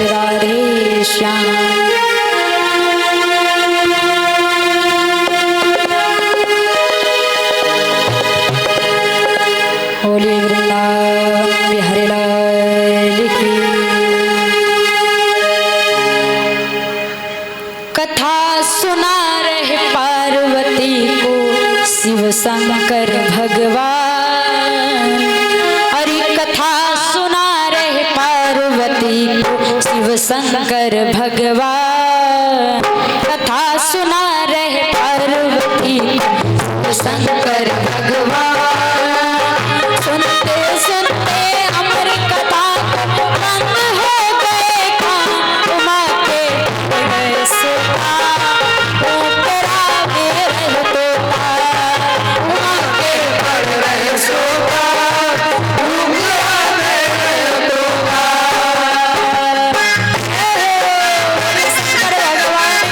राधे श्याम। होली वृंदावन बिहारी लाल की। कथा सुना रहे पार्वती को शिव शंकर भगवान। अरे कथा सुना रहे पार्वती को शिव शंकर भगवान। कथा सुना रहे पार्वती को शिव शंकर भगवान। सुनते सुनते अमर कथा बंद हो गए कान। उमा के गए सोता ऊपरा में रह तोता। उमा के पड़ रहे सोता ऊपरा में रह तोता। शंकर भगवान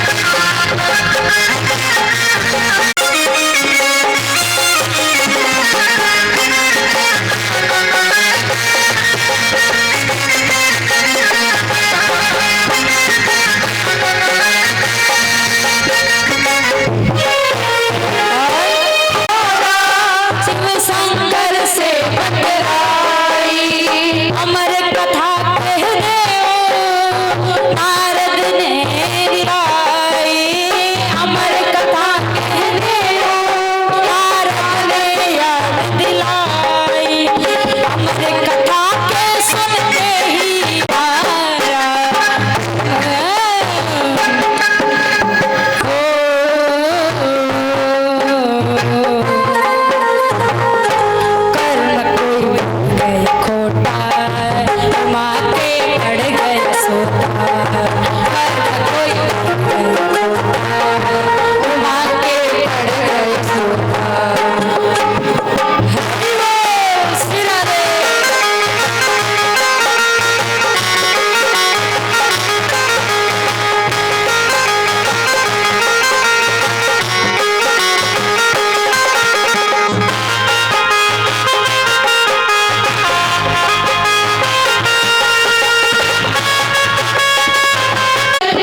शिव शंकर से टकराई। अमर कथा कहने नारद ने दिलाई। अमर कथा कहने नारद ने याद दिलाई। अमर कथा के सुनते ही तारा कर्म कोई गए खोटा। उमा के पड़ गए सोता। कर्म कोई गए खोटा। उमा के पड़ गए सोता। हरि बोल श्री राधे।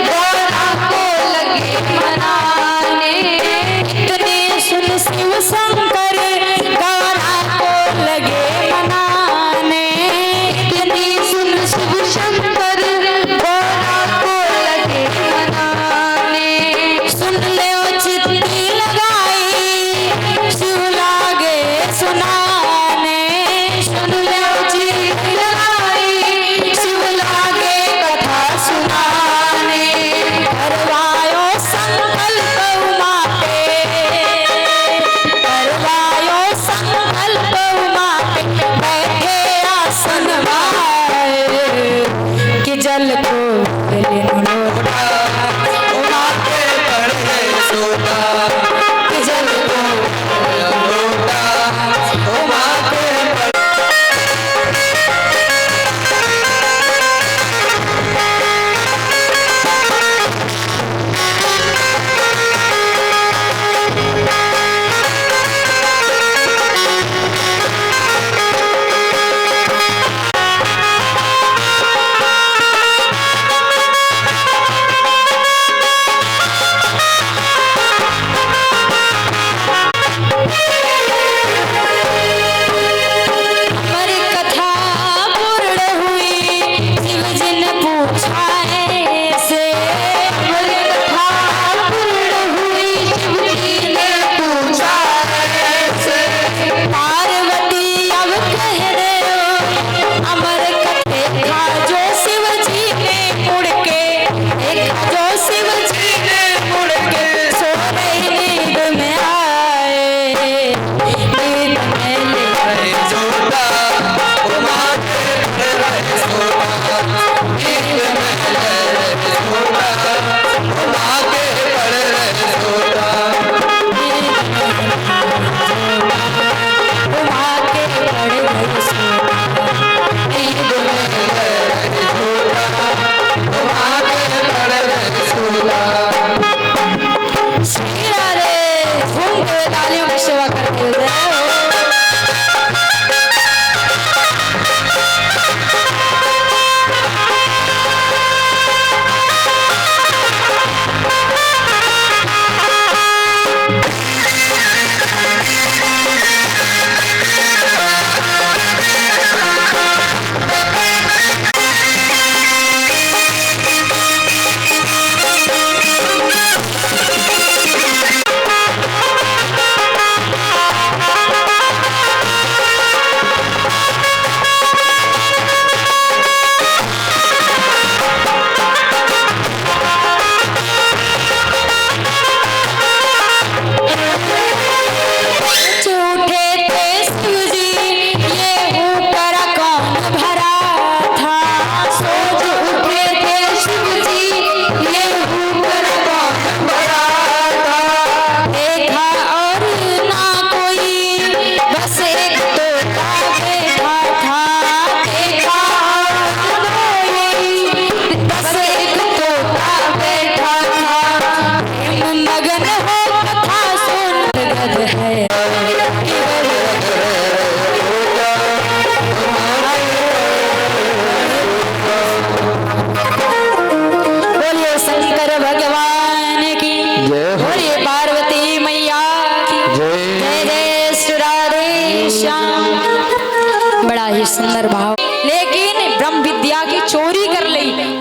गौरा को लगे मनाने इतने सुन शिव शंकर। गौरा को लगे मनाने इतने सुन शिव शंकर। गौरा को लगे मनाने सुन ले चिट्ठी लगाई। शिव लागे सुनाने सुन ले चिट्ठी लगाई। शिव लागे कथा सुनाने। करवायो संकल्प उमा पे। करवायो संकल्प उमा पे। बैठे आसन माए कि जल को लोटा। उमा के पड़ गए सोता कि जल को लोटा। उमा के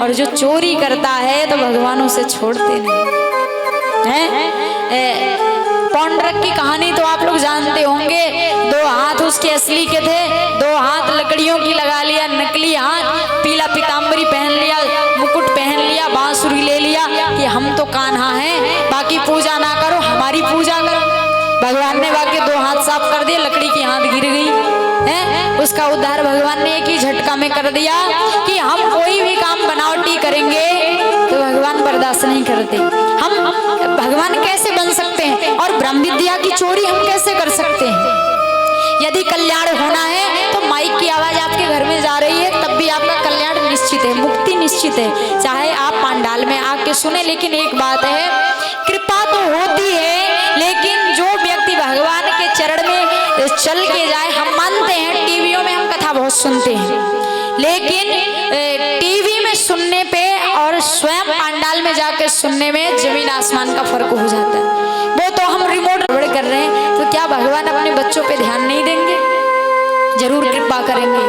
और जो चोरी करता है तो भगवान उसे छोड़ते नहीं हैं। पौंड्रक की कहानी तो आप लोग जानते होंगे। 2 हाथ उसके असली के थे, 2 हाथ लकड़ियों की लगा लिया, नकली हाथ, पीला पीताम्बरी पहन लिया, मुकुट पहन लिया, बांसुरी ले लिया कि हम तो कान्हा हैं, बाकी पूजा ना करो, हमारी पूजा करो। भगवान ने बाकी 2 हाथ साफ कर दिए, लकड़ी की हाथ गिर गई है। उसका उद्धार भगवान ने एक ही झटका में कर दिया कि हम कोई भी काम बनावटी करेंगे तो भगवान बर्दाश्त नहीं करते। हम भगवान कैसे बन सकते हैं और ब्रह्म विद्या की चोरी हम कैसे कर सकते हैं? यदि कल्याण होना है तो माइक की आवाज आपके घर में जा रही है तब भी आपका कल्याण निश्चित है, मुक्ति निश्चित है, चाहे आप पांडाल में आके सुने। लेकिन एक बात है, कृपा तो होती है, लेकिन जो व्यक्ति भगवान के चरण में चल के जाए, हम मानते हैं टीवियों में हम कथा बहुत सुनते हैं, लेकिन टीवी में सुनने पे और स्वयं पांडाल में जाकर सुनने में जमीन आसमान का फर्क हो जाता है। वो तो हम रिमोट गड़बड़ कर रहे हैं, तो क्या भगवान अपने बच्चों पे ध्यान नहीं देंगे? जरूर कृपा करेंगे,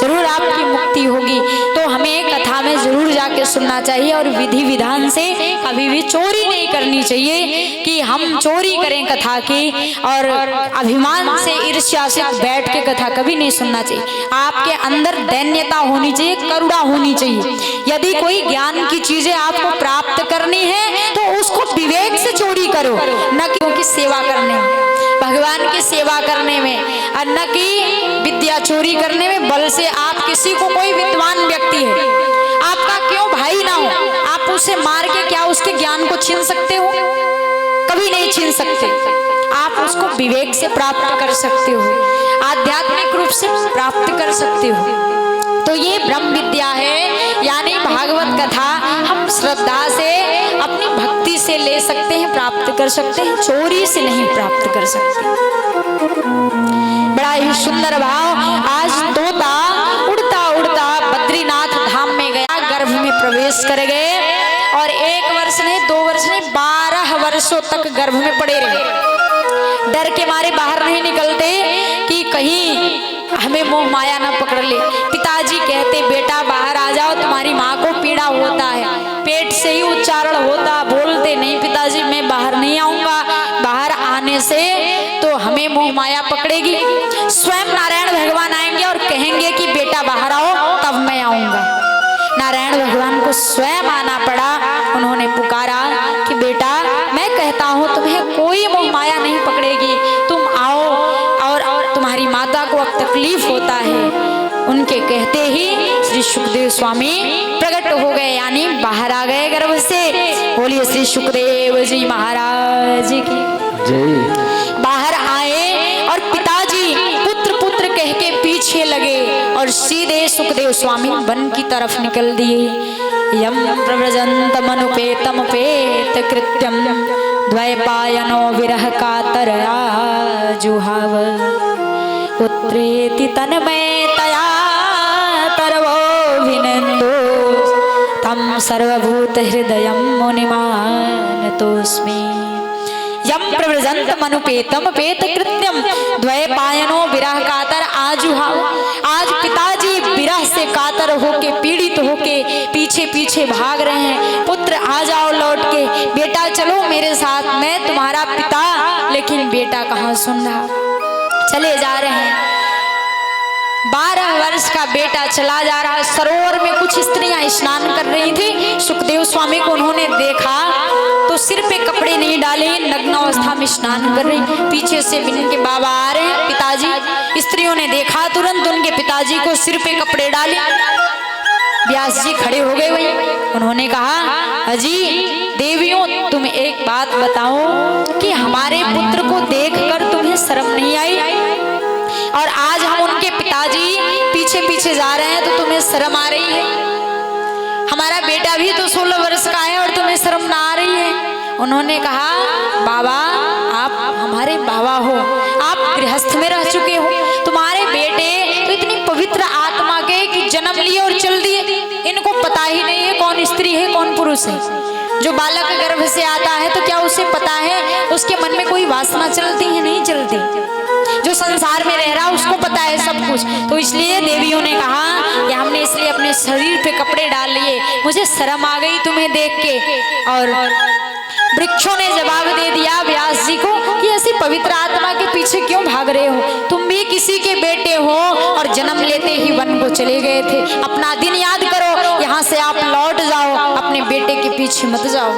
जरूर आपकी मुक्ति होगी। तो हमें कथा में जरूर जाके सुनना चाहिए और विधि विधान से कभी भी चोरी नहीं करनी चाहिए कि हम चोरी करें कथा की, और अभिमान से ईर्ष्या से बैठ के कथा कभी नहीं सुनना चाहिए। आपके अंदर दैन्यता होनी चाहिए, करुणा होनी चाहिए। यदि कोई ज्ञान की चीजें आपको प्राप्त करनी है तो उसको विवेक से चोरी करो, न क्योंकि सेवा करने में, भगवान की सेवा करने में, और न कि विद्या चोरी करने में। बल से आप किसी को, कोई विद्वान व्यक्ति है, आपका क्यों भाई ना हो, आप उसे मार के क्या उसके ज्ञान को छीन सकते हो? कभी नहीं छीन सकते। आप उसको विवेक से प्राप्त कर सकते हो, आध्यात्मिक रूप से प्राप्त कर सकते हो। तो ये ब्रह्म विद्या है, यानी भागवत कथा हम श्रद्धा से, अपनी भक्ति से ले सकते हैं, प्राप्त कर सकते हैं, चोरी से नहीं प्राप्त कर सकते। बड़ा ही सुंदर भाव। आज तोता उड़ता उड़ता बद्रीनाथ धाम में गया, गर्भ में प्रवेश कर गए, और 1 वर्ष नहीं, 2 वर्ष नहीं, 12 वर्षों तक गर्भ में पड़े रहे। डर के मारे बाहर नहीं निकलते कि कहीं हमें मोह माया ना पकड़ ले। पिताजी कहते, बेटा बाहर आ जाओ, तुम्हारी माँ को पीड़ा होता है, पेट से ही उच्चारण होता। बोलते नहीं, पिताजी मैं बाहर नहीं आऊंगा, बाहर आने से तो हमें मोह माया पकड़ेगी। स्वयं नारायण भगवान आएंगे और कहेंगे कि बेटा बाहर आओ, तब मैं आऊंगा। नारायण भगवान को स्वयं आना पड़ा। उन्होंने पुकारा कि बेटा मैं कहता हूँ तुम्हें कोई मोह माया नहीं पकड़ेगी, तुम आओ, और तुम्हारी माता को अब तकलीफ होता है। उनके कहते ही श्री सुखदेव स्वामी प्रकट हो गए, यानी बाहर आ गए गर्भ से। बोलिए श्री सुखदेव जी महाराज की जय। बाहर आए और पिताजी पुत्र पुत्र कह के पीछे लगे और सीधे सुखदेव स्वामी वन की तरफ निकल दिए। यम प्रव्रजंत मनुपेतम पेत कृत्यम द्वैपायनो विरह कातरया जुहाव पुत्रेति तन्मयतया तरवोऽभिनन्दो तम सर्वभूत हृदयं मुनिमानतोऽस्मि। यम प्रव्रजंत मनुपेतम पेत कृत्यम द्वैपायनो विरह कातर आजुहाव। आज पिताजी विरह से कातर होके, पीड़ित होके पीछे पीछे भाग रहे हैं। पुत्र आ जाओ लौट के, बेटा चलो मेरे साथ, मैं तुम्हारा पिता। लेकिन बेटा कहाँ सुन रहा, चले जा रहे हैं। 12 वर्ष का बेटा चला जा रहा। सरोवर में कुछ स्त्रियां स्नान कर रही थी। सुखदेव स्वामी को उन्होंने देखा तो सिर पे कपड़े नहीं डाले, नग्न अवस्था में स्नान कर रही। पीछे से इनके बाबा आ रहे हैं, पिताजी। स्त्रियों ने देखा तुरंत उनके पिताजी को, सिर पे कपड़े डाले। व्यास जी खड़े हो गए वहीं। उन्होंने कहा, अजी देवियों तुम एक बात बताओ कि हमारे पुत्र को देखकर तुम्हें शर्म नहीं आई? और आज हम उनके पिताजी पीछे पीछे जा रहे हैं तो तुम्हें शर्म आ रही है? हमारा बेटा भी तो 16 वर्ष का है और तुम्हें शर्म ना आ रही है? उन्होंने कहा, बाबा आप हमारे बाबा हो, आप गृहस्थ में रह चुके हो, तुम्हारे बेटे तो इतनी पवित्र आत्मा के कि जन्म लिए और चल दिए। इनको पता ही नहीं है कौन स्त्री है कौन पुरुष है। जो बालक गर्भ से आता है तो क्या उसे पता है उसके मन में कोई वासना चलती है? नहीं चलती। जो संसार में रह रहा उसको पता है सब कुछ। तो इसलिए देवियों ने कहा कि हमने इसलिए अपने शरीर पे कपड़े डाल लिए, मुझे शर्म आ गई तुम्हें देख के। और वृक्षों ने जवाब दे दिया व्यास जी को कि ऐसी पवित्र आत्मा के पीछे क्यों भाग रहे हो, तुम भी किसी के बेटे हो और जन्म लेते ही वन को चले गए थे। अपना दिन याद करो, यहाँ से आप लौट जाओ, अपने बेटे के पीछे मत जाओ।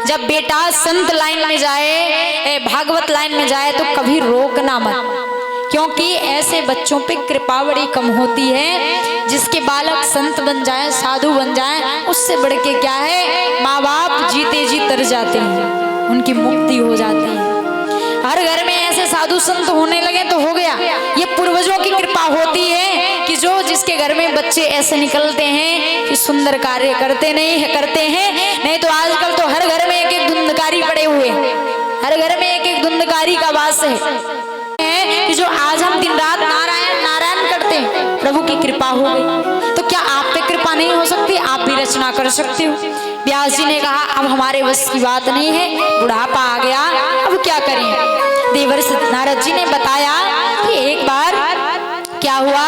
जब बेटा संत लाइन में जाए, भागवत लाइन में जाए तो कभी रोकना मत, क्योंकि ऐसे बच्चों पे कृपा बड़ी कम होती है। जिसके बालक संत बन जाए, साधु बन जाए, उससे बढ़ के क्या है, माँ बाप जीते जी तर जाते हैं, उनकी मुक्ति हो जाती है। हर घर में ऐसे साधु संत होने लगे तो हो गया। ये पूर्वजों की कृपा होती है कि जो जिसके घर में बच्चे ऐसे निकलते हैं कि सुंदर कार्य करते हैं। नहीं तो आजकल तो हर घर में एक एक धुंधकारी पड़े हुए, हर घर में एक एक धुंधकारी का वास है कि जो आज हम दिन रात नारायण नारायण करते हैं, प्रभु की कृपा हो गई। तो क्या आप पे कृपा नहीं हो सकती? आप भी रचना कर सकते हो। व्यास जी ने कहा अब हमारे बस की बात नहीं है, बुढ़ापा आ गया, अब क्या करें। देवर्षि नारद जी ने बताया कि एक बार क्या हुआ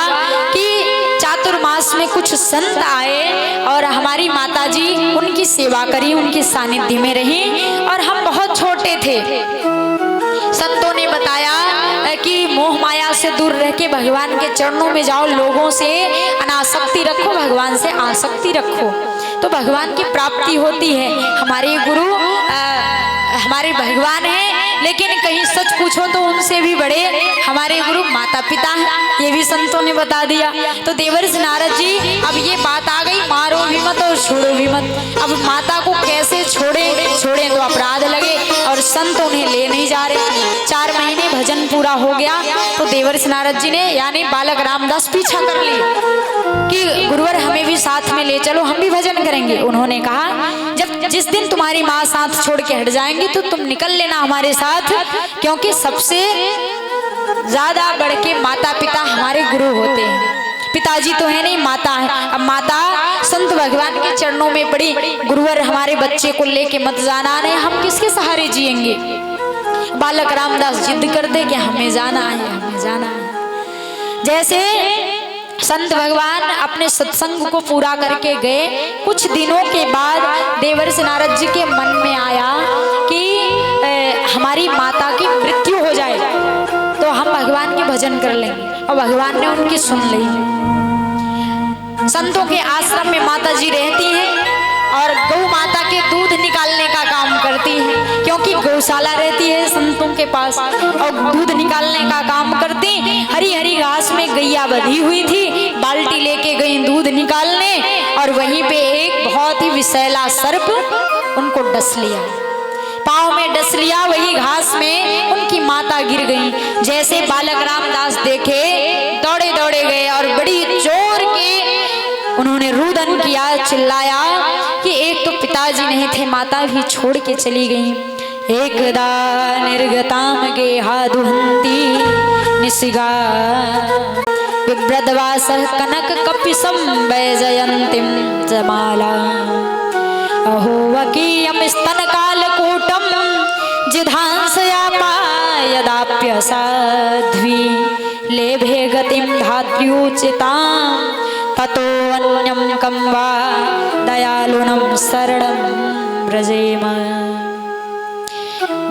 कि चातुर्मास में कुछ संत आए और हमारी माता जी उनकी सेवा करी, उनके सानिध्य में रही और हम बहुत छोटे थे। संतों ने बताया कि मोह माया से दूर रह के भगवान के चरणों में जाओ, लोगों से अनासक्ति रखो, भगवान से आसक्ति रखो, तो भगवान की प्राप्ति होती है। हमारे गुरु हमारे भगवान हैं, लेकिन कहीं सच पूछो तो उनसे भी बड़े हमारे गुरु माता पिता हैं, ये भी संतों ने बता दिया। तो देवर्षि नारद जी अब ये बात आ गई, मारो भी मत और छोड़ो भी मत। अब माता को कैसे छोड़े तो अपराध लगे और संत उन्हें ले नहीं जा रहे। 4 महीने भजन पूरा हो गया तो देवर्षि नारद जी ने यानी बालक रामदास पीछा कर लिए कि गुरुवर हमें भी साथ में ले चलो, हम भी भजन करेंगे। उन्होंने कहा जिस दिन तुम्हारी माँ साथ छोड़ के हट जाएंगी तो तुम निकल लेना हमारे साथ, क्योंकि सबसे ज्यादा बढ़ के माता पिता हमारे गुरु होते हैं। पिताजी तो है नहीं, माता है। अब माता संत भगवान के चरणों में पड़ी, गुरुवर हमारे बच्चे को लेके मत जाना, नहीं हम किसके सहारे जिएंगे। बालक रामदास जिद करते कि हमें जाना है, हमें जाना है। जैसे संत भगवान अपने सत्संग को पूरा करके गए, कुछ दिनों के बाद देवर्षि नारद जी के मन में आया कि हमारी माता की मृत्यु हो जाए तो हम भगवान के भजन कर लेंगे, और भगवान ने उनकी सुन ली। संतों के आश्रम में माता जी रहती हैं और गौ माता के दूध निकालने का काम करती हैं, क्योंकि गौशाला रहती है संतों के पास, और दूध निकालने का काम करती। हरी हरी घास में गैया बंधी हुई थी, बाल्टी लेके गई दूध निकालने, और वहीं पे एक बहुत ही विषैला सर्प उनको डस लिया, पाँव में डस लिया, वही घास में उनकी माता गिर गई। जैसे बालक रामदास देखे दौड़े दौड़े गए और बड़ी जोर के उन्होंने रुदन किया, चिल्लाया कि एक तो पिताजी नहीं थे, माता भी छोड़ के चली गई। एकदा निर्गताम गेहा दुहंती निसिगा विभ्रदवासः कनक कपिसं वैजयन्तीं जमाला अहो वकीयं स्तनकालकूटं जिधांसयापा यदाप्यसाध्वी लेभे गतिं धात्र्युचितां ततो अन्यं कं वा दयालुनं शरणं व्रजेम।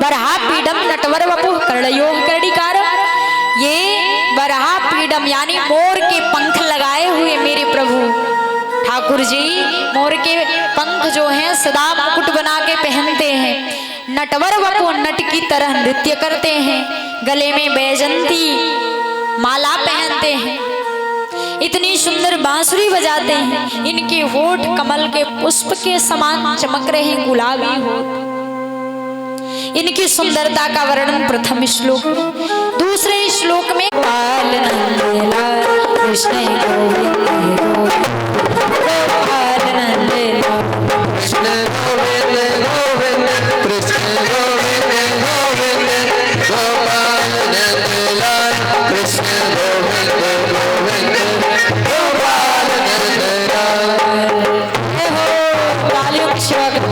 वराहपीडम नटवर वपुः कर्णयोः कर्णिकारम्। ये वराहपीडम यानी मोर के पंख लगाए हुए मेरे प्रभु ठाकुर जी मोर के पंख जो हैं सदा मुकुट बना के पहनते हैं। नटवर वपु नट की तरह नृत्य करते हैं, गले में बैजंती माला पहनते हैं, इतनी सुंदर बांसुरी बजाते हैं। इनके होठ कमल के पुष्प के समान चमक रहे गुलाबी होठ। इनकी सुंदरता का वर्णन प्रथम श्लोक में, दूसरे श्लोक में बाल नंदला कृष्ण गोविंद गोपाल नंदला कृष्ण गोविंद गोविंद कृष्ण गोविंद गोविंद गोपाल नंदला कृष्ण गोविंद गोविंद गोपाल नंदला हो बालक स्वागत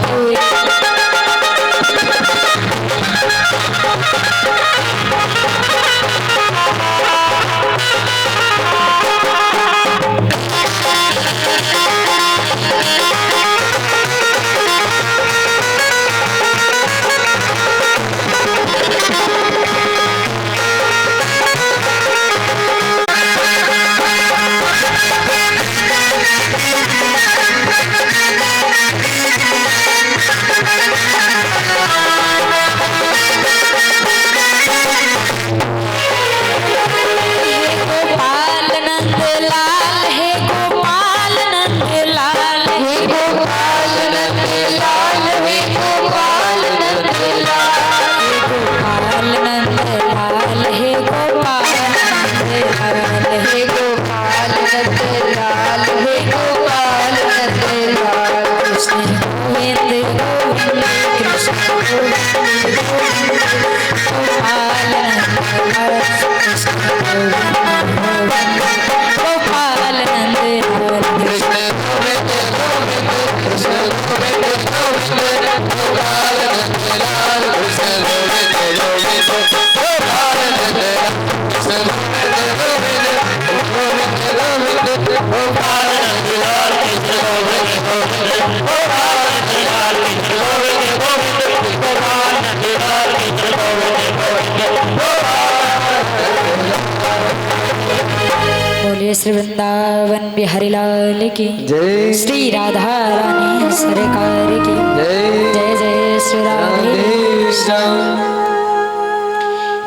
श्री वृंदावन बिहारी लाल की जय। श्री राधा रानी सरकार की जय। जय जय श्री राधे श्याम।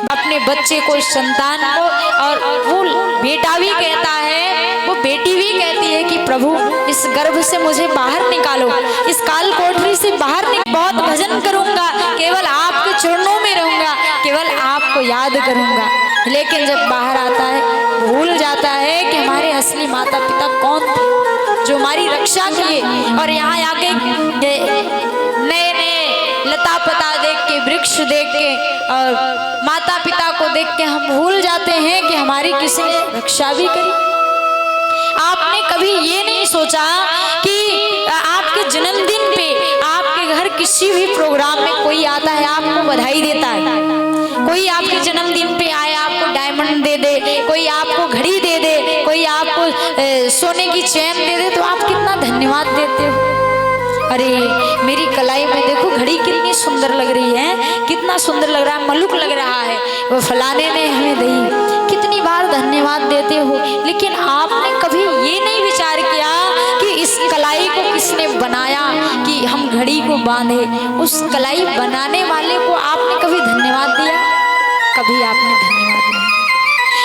अपने बच्चे को, संतान को, और वो बेटा भी कहता है, वो बेटी भी कहती है कि प्रभु इस गर्भ से मुझे बाहर निकालो, इस काल कोठरी से बाहर बहुत भजन करूंगा, केवल आपके चरणों में रहूंगा, केवल आपको याद करूंगा। लेकिन जब बाहर आता है भूल जाता है कि हमारे असली माता पिता कौन थे जो हमारी रक्षा किए। और यहाँ आके नए नए लता पता देख के, वृक्ष देख के और माता पिता को देख के हम भूल जाते हैं कि हमारी किसी ने रक्षा भी करी। आपने कभी ये नहीं सोचा कि आपके जन्मदिन पे, आपके घर किसी भी प्रोग्राम में कोई आता है आपको बधाई देता है, कोई आपके जन्मदिन पे आए आपको डायमंड दे दे, कोई आपको घड़ी दे दे, कोई आपको सोने की चैन दे दे, तो आप कितना धन्यवाद देते हो। अरे मेरी कलाई में देखो घड़ी कितनी सुंदर लग रही है, कितना सुंदर लग रहा है, मलुक लग रहा है, वो फलाने ने हमें दी। कितनी बार धन्यवाद देते हो, लेकिन आपने कभी ये नहीं विचार किया कि इस कलाई को किसने बनाया कि हम घड़ी को बांधे। उस कलाई बनाने वाले को आपने कभी धन्यवाद दिया? कभी आपने धन्यवाद नहीं।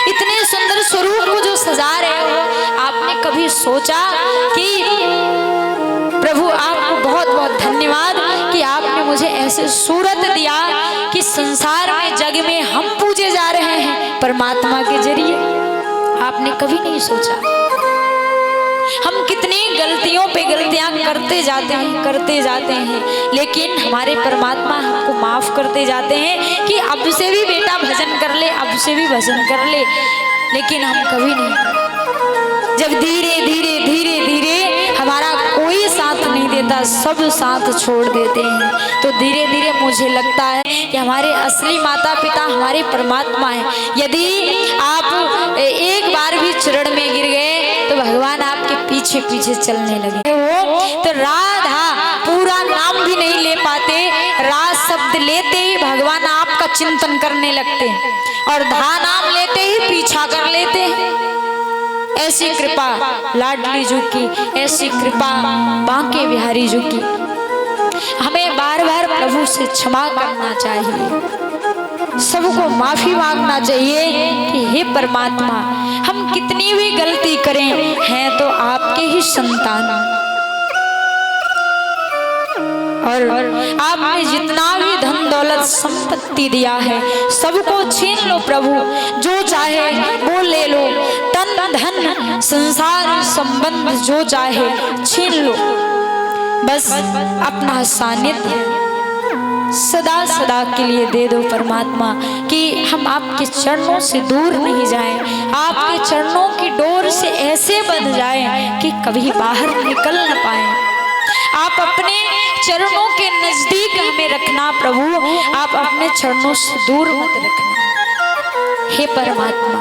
इतने सुंदर स्वरूप को जो सजा रहे हो, आपने कभी सोचा कि प्रभु आपको बहुत बहुत धन्यवाद कि आपने मुझे ऐसे सूरत दिया कि संसार में, जग में हम पूजे जा रहे हैं परमात्मा के जरिए। आपने कभी नहीं सोचा। हम कितनी गलतियों पे गलतियां करते जाते हैं, लेकिन हमारे परमात्मा हमको माफ करते जाते हैं कि अब से भी बेटा भजन कर ले, अब से भी भजन कर ले, लेकिन हम कभी नहीं। जब धीरे धीरे धीरे धीरे हमारा कोई साथ नहीं देता, सब साथ छोड़ देते हैं, तो धीरे धीरे मुझे लगता है कि हमारे असली माता पिता हमारे परमात्मा हैं। यदि आप एक बार भी चरण में गिर गए तो भगवान आपके पीछे पीछे चलने लगे हो। तो राधा पूरा नाम भी नहीं ले पाते, राध शब्द लेते ही भगवान आपका चिंतन करने लगते हैं, और धा नाम लेते ही पीछा कर लेते हैं। ऐसी कृपा लाडली जी की, ऐसी कृपा बांके बिहारी जी की। हमें बार बार प्रभु से क्षमा करना चाहिए, सबको माफी मांगना चाहिए कि हे परमात्मा, हम कितनी भी गलती करें, हैं तो आपके ही संतान, और आपने जितना भी धन दौलत संपत्ति दिया है सबको छीन लो प्रभु, जो चाहे वो ले लो, तन धन संसार संबंध जो चाहे छीन लो, बस अपना सानिध्य सदा सदा के लिए दे दो परमात्मा, कि हम आपके चरणों से दूर नहीं जाएं, आपके चरणों की डोर से ऐसे बंध जाएं कि कभी बाहर निकल न पाए। आप अपने चरणों के नजदीक हमें रखना प्रभु, आप अपने चरणों से दूर मत रखना। हे परमात्मा,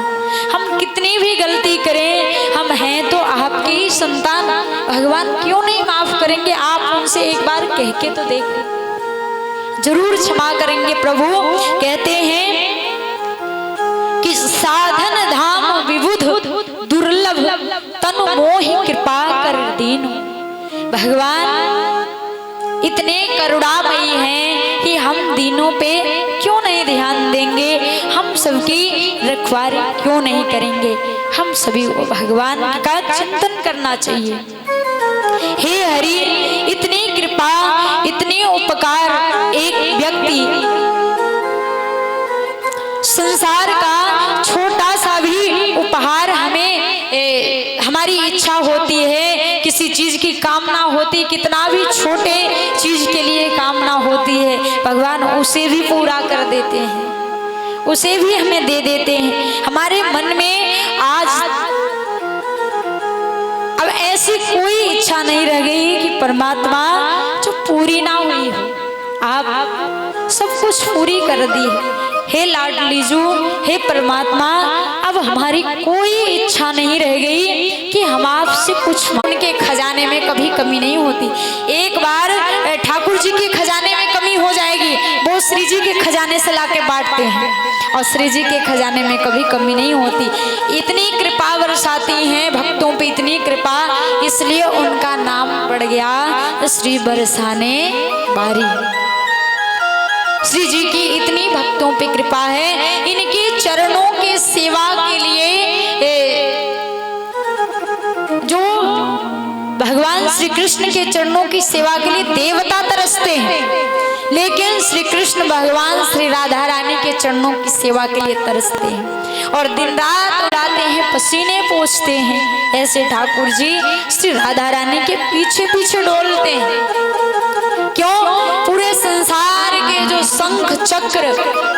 हम कितनी भी गलती करें, हम हैं तो आपके ही संतान, भगवान क्यों नहीं माफ करेंगे? आप उनसे एक बार कह के तो देखो, जरूर क्षमा करेंगे प्रभु। कहते हैं कि साधन धाम विबुध दुर्लभ, तनु मोहि कृपा कर दीनु। भगवान इतने करुणामयी हैं कि हम दीनों पे क्यों नहीं ध्यान देंगे, हम सबकी रखवारी क्यों नहीं करेंगे? हम सभी को भगवान का चिंतन करना चाहिए। हे हरि, इतनी कृपा, इतनी उपकार, एक व्यक्ति संसार का छोटा सा भी उपहार हमें हमारी इच्छा होती है, किसी चीज की कामना होती, कितना भी छोटे चीज के लिए कामना होती है, भगवान उसे भी पूरा कर देते हैं, उसे भी हमें दे देते हैं। हमारे मन में आज अब ऐसी कोई इच्छा नहीं रह गई कि परमात्मा जो पूरी ना हुई हो, आप सब कुछ पूरी कर दी है। हे लाडली जू, हे परमात्मा, अब हमारी कोई इच्छा नहीं रह गई कि हम आपसे कुछ, उनके खजाने में कभी कमी नहीं होती। एक बार ठाकुर जी के खजाने में कमी हो जाएगी, वो श्री जी के खजाने से लाके बांटते हैं, और श्री जी के खजाने में कभी कमी नहीं होती। इतनी कृपा बरसाती हैं भक्तों पे, इतनी कृपा, इसलिए उनका नाम पड़ गया श्री बरसाने बारी। श्री जी की इतनी भक्तों पे कृपा है, इनके चरणों के सेवा के लिए जो भगवान श्री कृष्ण के चरणों की सेवा के लिए देवता तरसते हैं, लेकिन श्री कृष्ण भगवान श्री राधा रानी के चरणों की सेवा के लिए तरसते हैं और दिन रात उड़ाते हैं, पसीने पोंछते हैं। ऐसे ठाकुर जी श्री राधा रानी के पीछे पीछे डोलते हैं। क्यों? पूरे संसार के जो शंख चक्र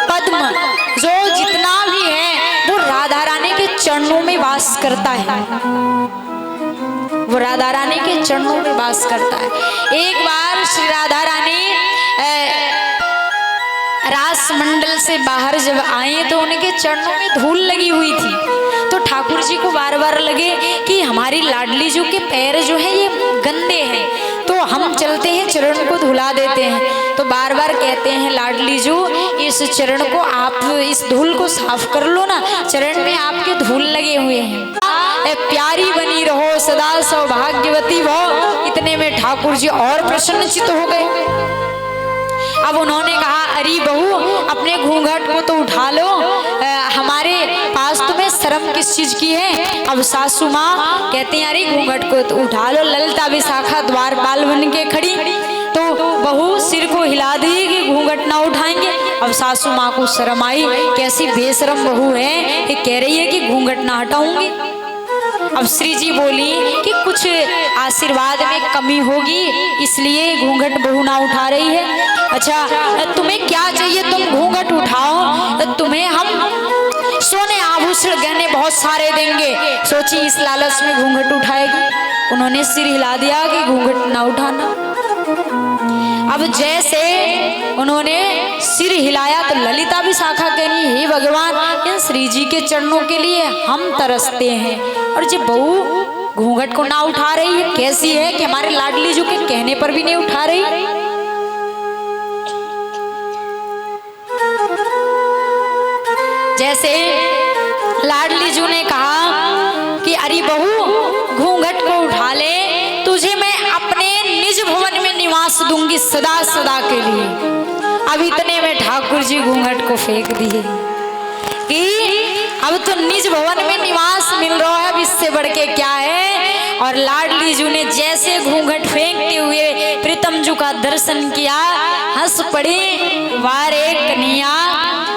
पद्म जो जितना भी है वो राधा रानी के चरणों में वास करता है, वो राधा रानी के चरणों में वास करता है। एक बार श्री राधा रानी रास मंडल से बाहर जब आए तो उनके चरणों में धूल लगी हुई थी, तो ठाकुर जी को बार बार लगे कि हमारी लाडली जी के पैर जो है ये गंदे हैं, तो हम चलते हैं चरण को धुला देते हैं। तो बार बार कहते हैं लाडली जी इस चरण को आप इस धूल को साफ कर लो ना, चरण में आपके धूल लगे हुए हैं, प्यारी बनी रहो सदा सौभाग्यवती भो। इतने में ठाकुर जी और प्रसन्नचित्त हो गए। अब उन्होंने कहा अरे बहू अपने घूंघट को तो उठा लो, हमारे पास तुम्हें शर्म किस चीज की है। अब सासू माँ कहते हैं अरे घूंघट को तो उठा लो, ललिता विशाखा द्वारपाल बन के खड़ी, तो बहू सिर को हिला दी कि घूंघट ना उठाएंगे। अब सासू माँ को शर्म आई, कैसी बेशरम बहू है, ये कह रही है कि घूंघट ना हटाऊंगी। अब श्री जी बोली कि कुछ आशीर्वाद में कमी होगी इसलिए घूंघट बहू ना उठा रही है। अच्छा तुम्हें क्या चाहिए, तुम घूंघट उठाओ, तुम्हें हम सोने आभूषण गहने बहुत सारे देंगे। सोची इस लालच में घूंघट उठाएगी। उन्होंने सिर हिला दिया कि घूंघट ना उठाना। अब जैसे उन्होंने सिर हिलाया तो ललिता भी शाखा कह रही हे भगवान इन श्री जी के चरणों के लिए हम तरसते हैं, और जब बहू घूंघट को ना उठा रही है कैसी है कि हमारे लाडली जी के कहने पर भी नहीं उठा रही। जैसे लाडली जी ने कहा कि अरे बहू घूंघट को उठा ले, तुझे मैं अपने निज भवन में निवास दूंगी सदा सदा के लिए। अब इतने में ठाकुर जी घूंघट को फेंक दिए कि अब तो निज भवन में निवास मिल रहा है, अब इससे बढ़ के क्या है। और लाडली जी ने जैसे घूंघट फेंकते हुए प्रीतम जी का दर्शन किया, हंस पड़ी वारे कन्हैया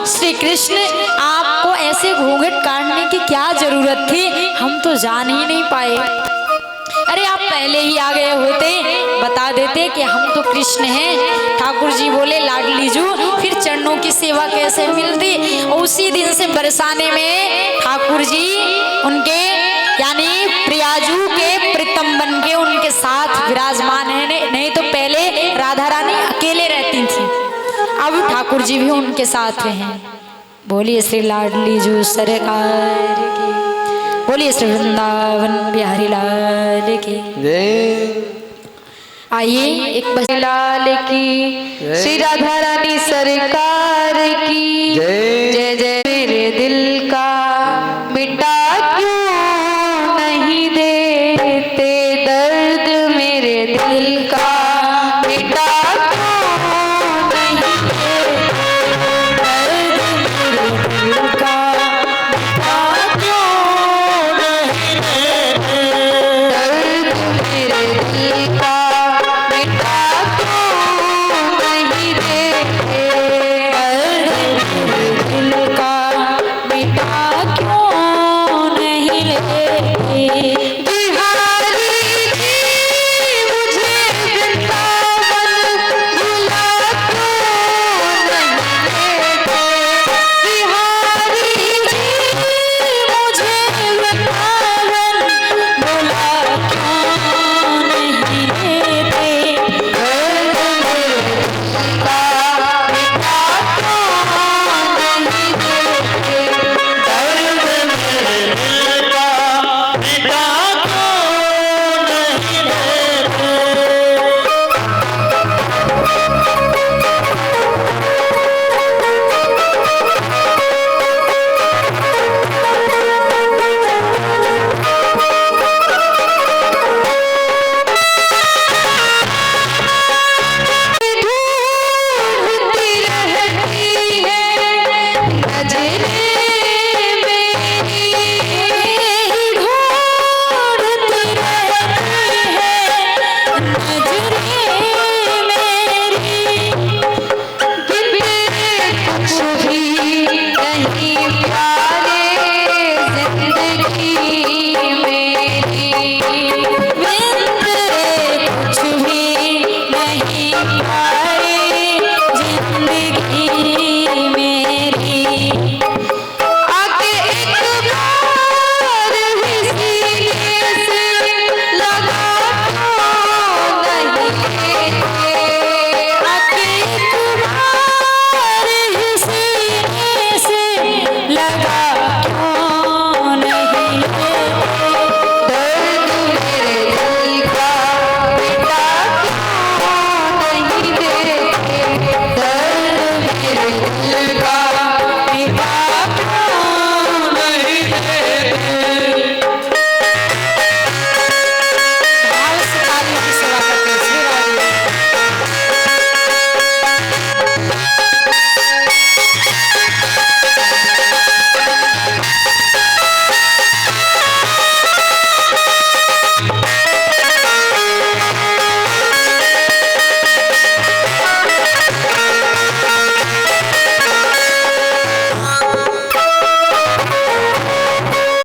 श्री कृष्ण आपको ऐसे घूंघट काटने की क्या जरूरत थी, हम तो जान ही नहीं पाए। अरे आप पहले ही आ गए होते, बता देते कि हम तो कृष्ण हैं। ठाकुर जी बोले लाडली जी फिर चरणों की सेवा कैसे मिलती। उसी दिन से बरसाने में ठाकुर जी उनके यानी प्रियाजू के प्रीतम बन के उनके साथ विराजमान है। नहीं तो पहले राधा रानी अकेले रहती थी, अब ठाकुर जी भी उनके साथ हैं। बोलिए श्री लाडली जी सरकार की, बोलिए श्री वृंदावन बिहारी लाल की जय। आइए एक बजे लाल की, श्री राधा रानी सरकार की जय। जय जय मेरे दिल का मिटा क्यों नहीं देते दर्द, मेरे दिल का मिटा बिहारी जी मुझे रे